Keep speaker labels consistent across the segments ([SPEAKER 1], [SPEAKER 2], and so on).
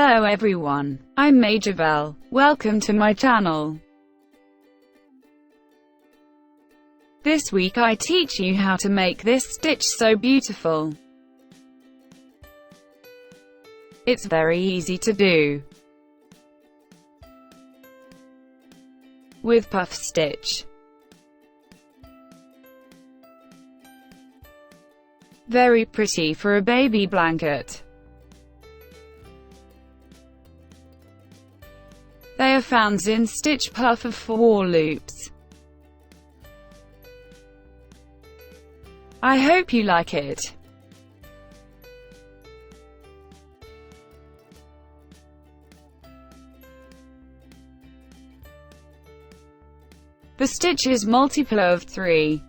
[SPEAKER 1] Hello everyone, I'm Majovel. Welcome to my channel. This week I teach you how to make this stitch so beautiful. It's very easy to do. With puff stitch. Very pretty for a baby blanket. They are found in stitch puff of 4 loops. I hope you like it. The stitch is multiplo of 3.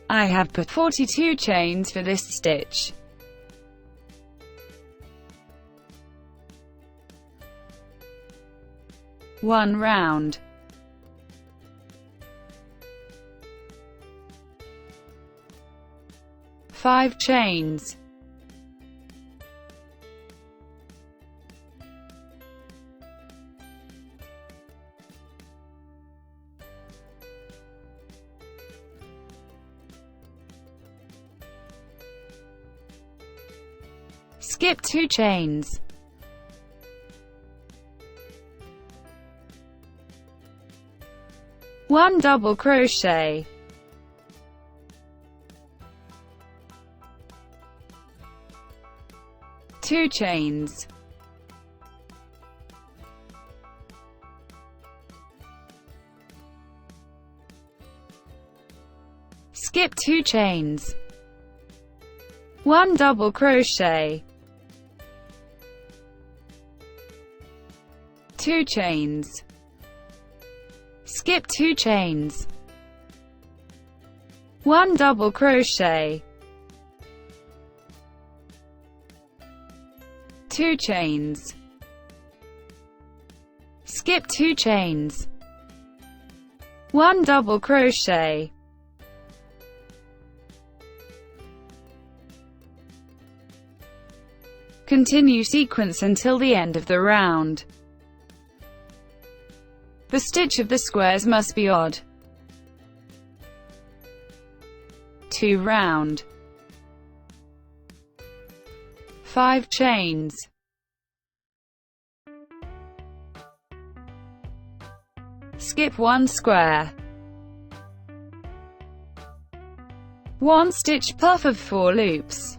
[SPEAKER 1] I have put 42 chains for this stitch. One round. Five chains. Skip 2 chains. One double crochet. Two chains. Skip 2 chains. One double crochet. Two chains. Skip 2 chains. One double crochet. Two chains. Skip 2 chains. One double crochet. Continue sequence until the end of the round. The stitch of the squares must be odd. 2 round. 5 chains. Skip 1 square. 1 stitch puff of 4 loops.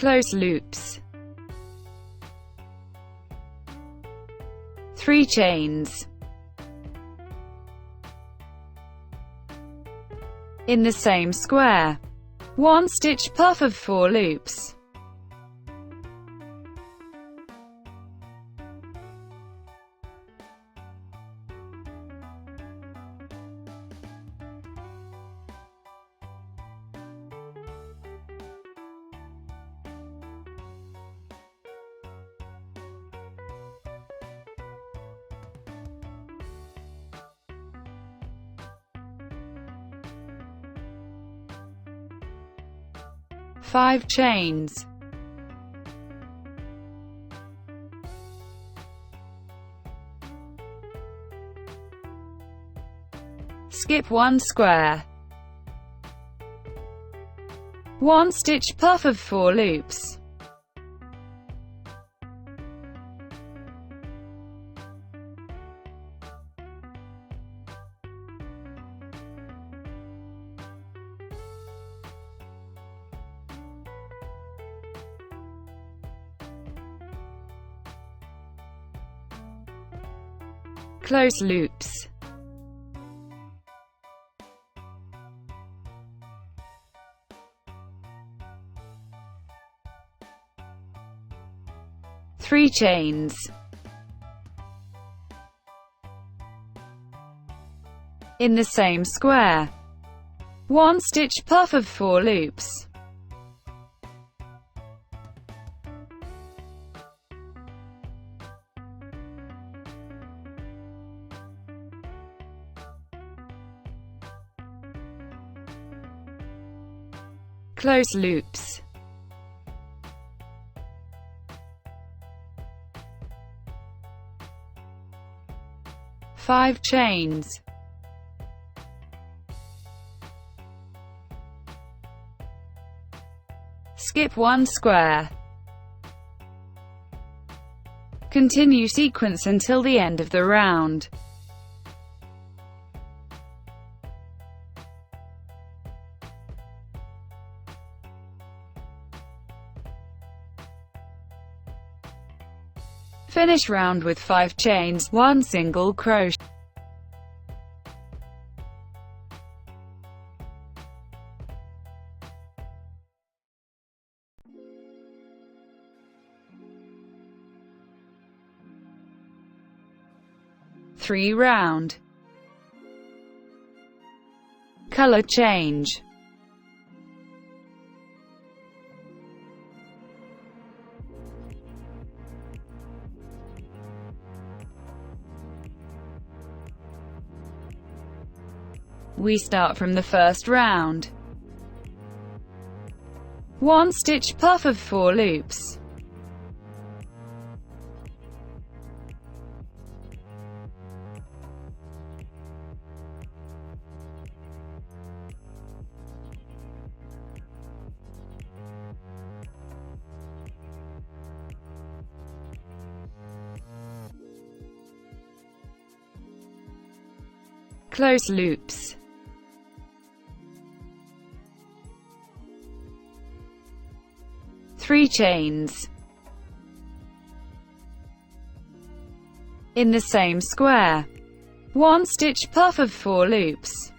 [SPEAKER 1] Close loops. 3 chains. In the same square. 1 stitch puff of 4 loops. Five chains. Skip 1 square. 1 stitch puff of 4 loops. Close loops. 3 chains. In the same square, 1 stitch puff of 4 loops. Close loops. 5 chains. Skip 1 square. Continue sequence until the end of the round. Finish round with 5 chains, 1 single crochet. Three round. Color change. We start from the first round. 1 stitch puff of 4 loops. Close loops. 3 chains. In the same square, 1 stitch puff of 4 loops.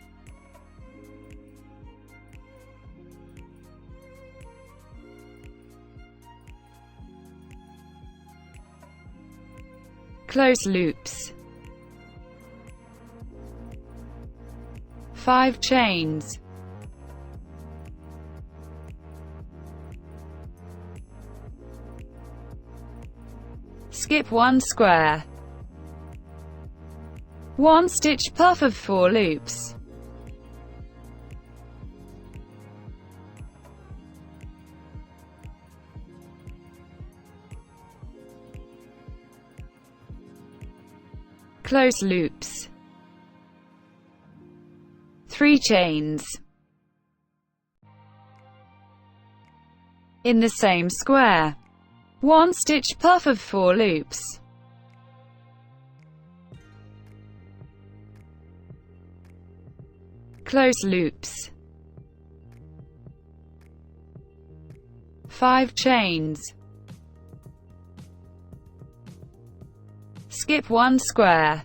[SPEAKER 1] Close loops. 5 chains. Skip 1 square. 1 stitch puff of 4 loops. Close loops. 3 chains. In the same square, 1 stitch puff of 4 loops. Close loops. 5 chains. Skip 1 square.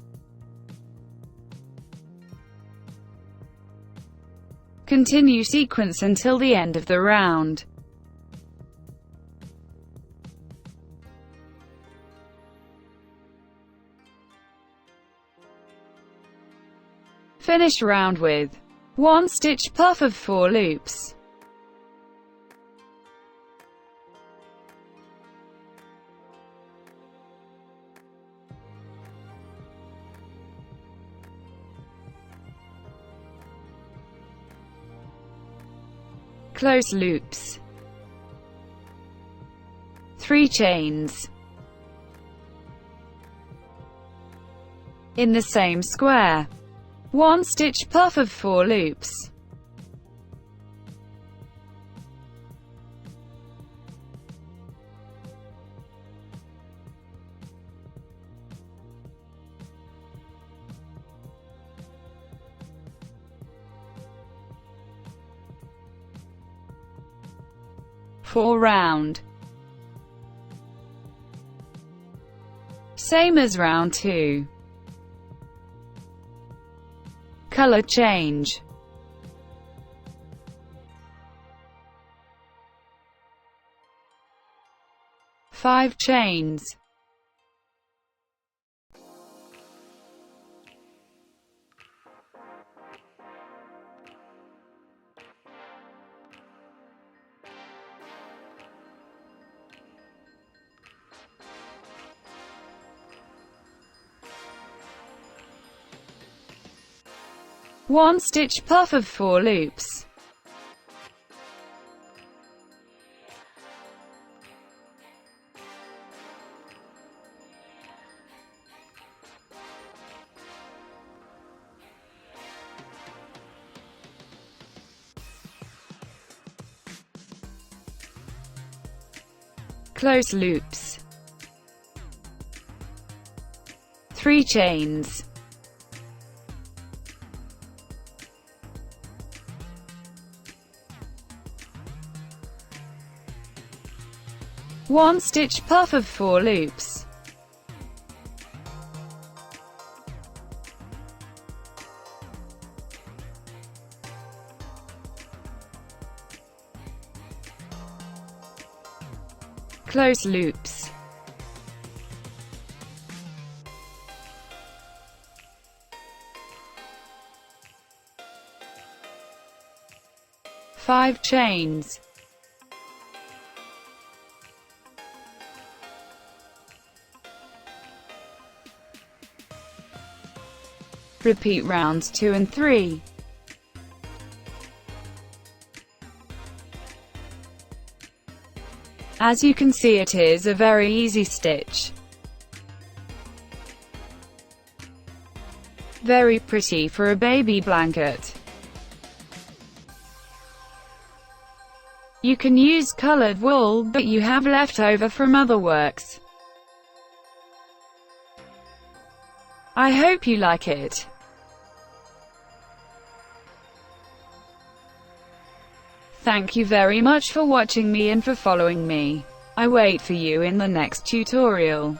[SPEAKER 1] Continue sequence until the end of the round. Finish round with 1 stitch puff of 4 loops. Close loops. 3 chains. In the same square, 1 stitch puff of 4 loops. Four round. Same as round 2. Color change. Five chains. 1 stitch puff of 4 loops. Close loops. 3 chains. One stitch puff of 4 loops. Close loops. 5 chains. Repeat rounds 2 and 3. As you can see, it is a very easy stitch. Very pretty for a baby blanket. You can use colored wool that you have left over from other works. I hope you like it. Thank you very much for watching me and for following me. I wait for you in the next tutorial.